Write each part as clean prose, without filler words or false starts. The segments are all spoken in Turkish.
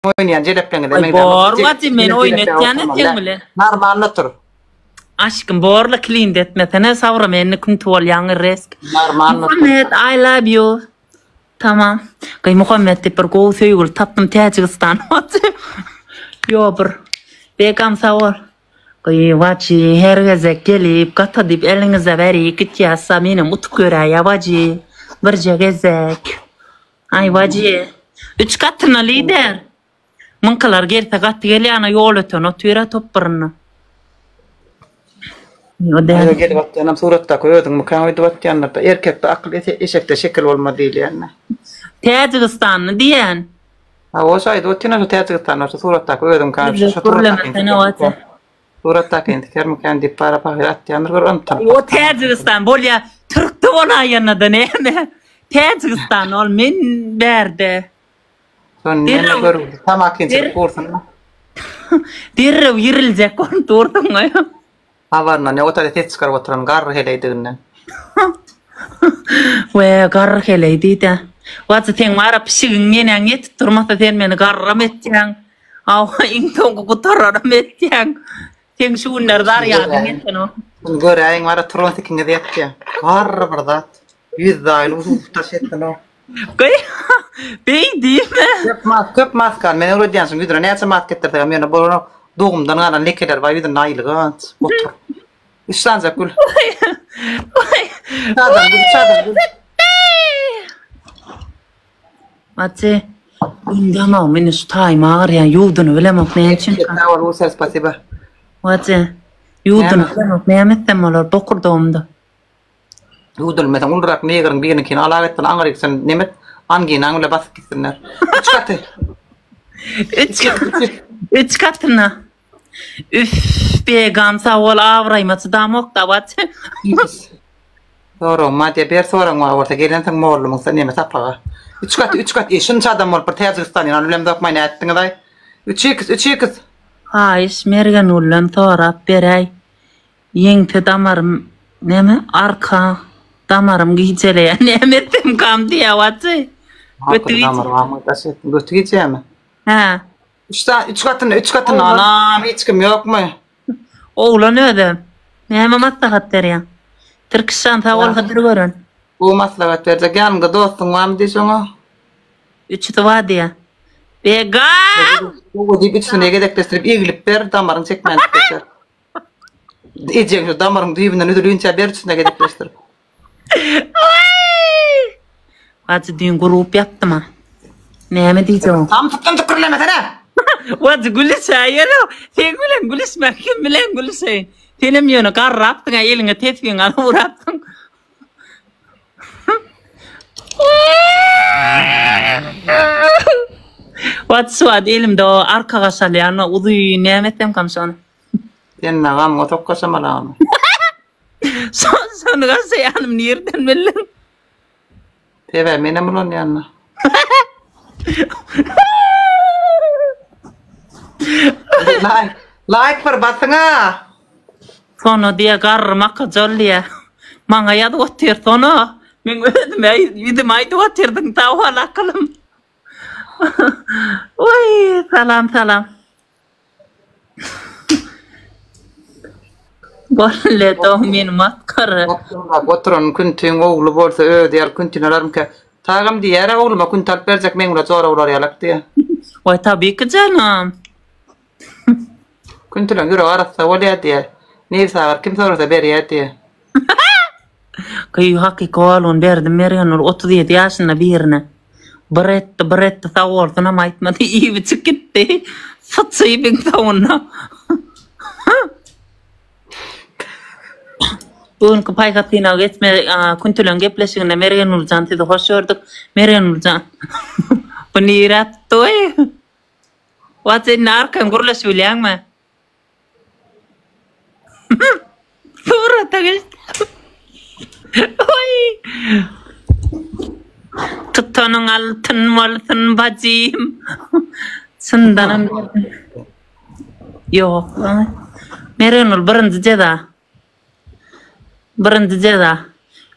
oynayan celepten Ay borgacı men oynatacağını temile. Narmanlıdır. Aşkım borla clean etmesene savra menni kuntu ol yanı risk. Narmanlıdır. Muhammed I love you. Tamam. Kay Muhammed de per go söygül taptım Tacikistan. Yo bir. Bekam savur. Kay vaçi hergeze gelip gata dip elinize veri gitiyasa meni mutlu göre ya vacı. Bir gezek. Ay vacı. 3 katına lider. Mınkalar gerite gatı geliyana yol ötön o tüyre topparını. Ayo gelip atlayanam suratta koyuyordun mu? Kan oydu atlayanlar da erkekte akıl eşekte şekil olma değil yani. Tacikistan'ı diyen. Ha olsaydı o tina şu Tacikistan'ı suratta koyuyordum kan. Suratta kendi kermi kendi para pahir atlayanlar var onu tam. O Tacikistan bolya Türk'te ona yanada ne mi? Tacikistan ol men berde. Son ne görüldü. Tam akinci kursun mu? Dirrev yirilecek onu durdun mu? Havarna ne otade tet çıkar oturan garr heleydiğinden. Ve garr heleydi de. Vatsa ten mara pişigin yenen yet turmata ten meni garram ettiyen. Awa ingtongu kutaram ettiyen. Ten şunlar dar yadın etten o. Göre ayın mara turmata kinge deyettiyen. Garr bardat. Yüz dağıl uzun taş etten o. Koy. Bey değil mi? Köp maskan. Men öyle diyensin güdüre. Ne yapsa mat getirdi. Men bunu doğumdan galan lekeler var. Yüzün naylı gant. Otur. İşlanca gül. Çadan gül. Matse. Indama meni stay mağar ya. Yudunu bilemek ne için? Ne var ulusal spasiba. Matse. Yudunu bilemek ne emettem olar. Bokur doğumda. Yudunu mesela ulrak negerin birinin kine alavetten angarik sen nemet angin angule basık gitsinler. Üç katı. Üç katına. Üff begam sağ ol avrayması da mokta vat. Doğru madde bir sorun var orta gelen sen morlu musa neme sapaga. Üç kat işin çadam ol per Tacikistan yani ölüm dokmayın ettin aday. Üç kız. Ha iş mergen ullan torap beray. Yengte damarım neme arka damarım giyceleyen nemettim kam diye vatı. Götü damarım taşı götü giyeceğim. Ha. Üç katın anam hiç kim yok mu? Oğlan ödüm. Neme maslahat ya. Türkistan tavol hadır görün. Bu maslahat verecek yanımda dostun var mı diyorsun o? Üçü de var diye. Begam! Bu deyip üçüne gedekleştirip ilgilip ver damarın çekmeyen tekrar. Diyeceğim şu damarın düğümünden ödülüyünce bir üçüne gedekleştirip. Vatı düğün grup yaptı mı? Neme diyeceğim? Tam tuttum tıkırleme sana. Vatı gülüş ayırı. Sen gülüş mahkum bilen gülüş ayın. Senem yönü kar raptın ha eline tetkin alı uğraptın. Vatı suat elimde o arka salyanı uduyu nemetem kamsana. Sen ne var mı? Çok koşamalı ama. Sonra sayanım nereden bilin? Teve benim ulan yanına. Like per basına. Sonra diye garmak jolliye. Manga yadı otur sonra. Men ödüm aydı oturdun tava lakalım. Oy salam. Golle doğmin matkara. Oturun kuntin oğlu bolsa ödeyal kuntin alarm ki. Tağım diyere oğluma kun talp verecek men ula zora ular yalak diye. Vay tabii ki canım. Kuntilen göre arasa olaya diye. Neyse var kim sorarsa beri diye. Kıyı haki kovalun verdim Merianur 37 yaşında birine. Baretta tavortuna maitmadı iyi bir çıkıttı. Satsayı ben tavunna. Bugün paykatına geçme kuntulan gepleşiginde Merianur canti de hoş gördük. Merianur can. Penirat toy. Vatın arkan gurla söyleyeyim mi? Pura tagaştı. Oy. Tutanın altın maltın bacım. Sındanım. Yok. Merianur birinci ceda.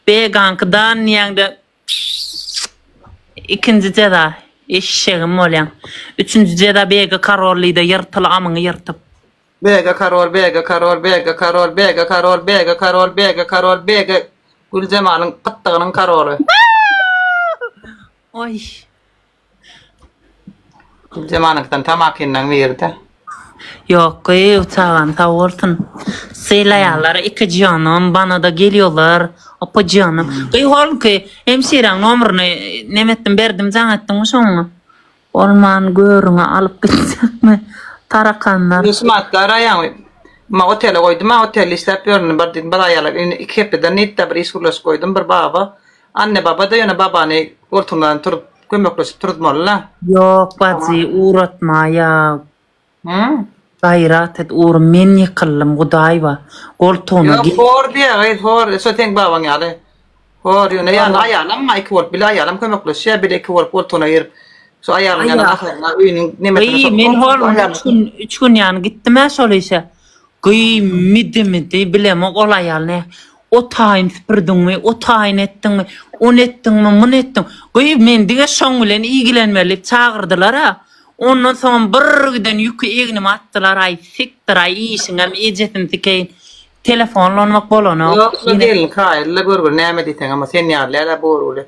Begank dan yangda ikinci ceda. Eşeğim olan. Üçüncü ceda bege Karolly'da yırtılı amını yırtıp. Bega Karol, Bega Karol, Bega Karol, Bega Karol, Bega Karol, Bega Karol, Bega Gülcemal'ın pıttığının Karol'u. Oy. Gülcemal'ın tamakinden verdi. Yok uçağın tavırtın. Seylayalar iki canım bana da geliyorlar. Apa canım. Hol ki hemşiren numarını nemettim berdim zanettim şonu. Orman görüne alıp gidecek mi? Tarakanlar. Yusmatlar ayağım. Ma otele koydum. Ma otel işlep yorunu bir din bir ayalar. İki hepeden nitte bir isulas koydum bir baba. Anne baba da yana babanı ortundan turup kömekleşip turutmalı. Yok bacı uğratma ya. Hı? Gayrat et uğur men yıkılım gudayva. Koltuğuna Yok hor diye gayet hor. Söten baban yani. Hor yine yani ayalam ma iki volt bile ayalam kömekleşip bile iki volt ortuna yer. So ayarın yana ahırına öyünün nemetini Gıy men hor 3 gün yani gittim ya şöyleyse. Gıy midi bileme olay ne. O tayin süpürdün mü? O tayin ettin mi? On ettin mi? Mun ettin. Gıy men dige şoňulen ilgilenmelip çağırdılar ha. Ondan sonra bir giden yükü eğnime attılar. Ay siktir ay işin ejetin tikeyin. Telefonla olmak bolana. Yok, so gelin kayırla görgür näme diysen ama sen yarlara borulu.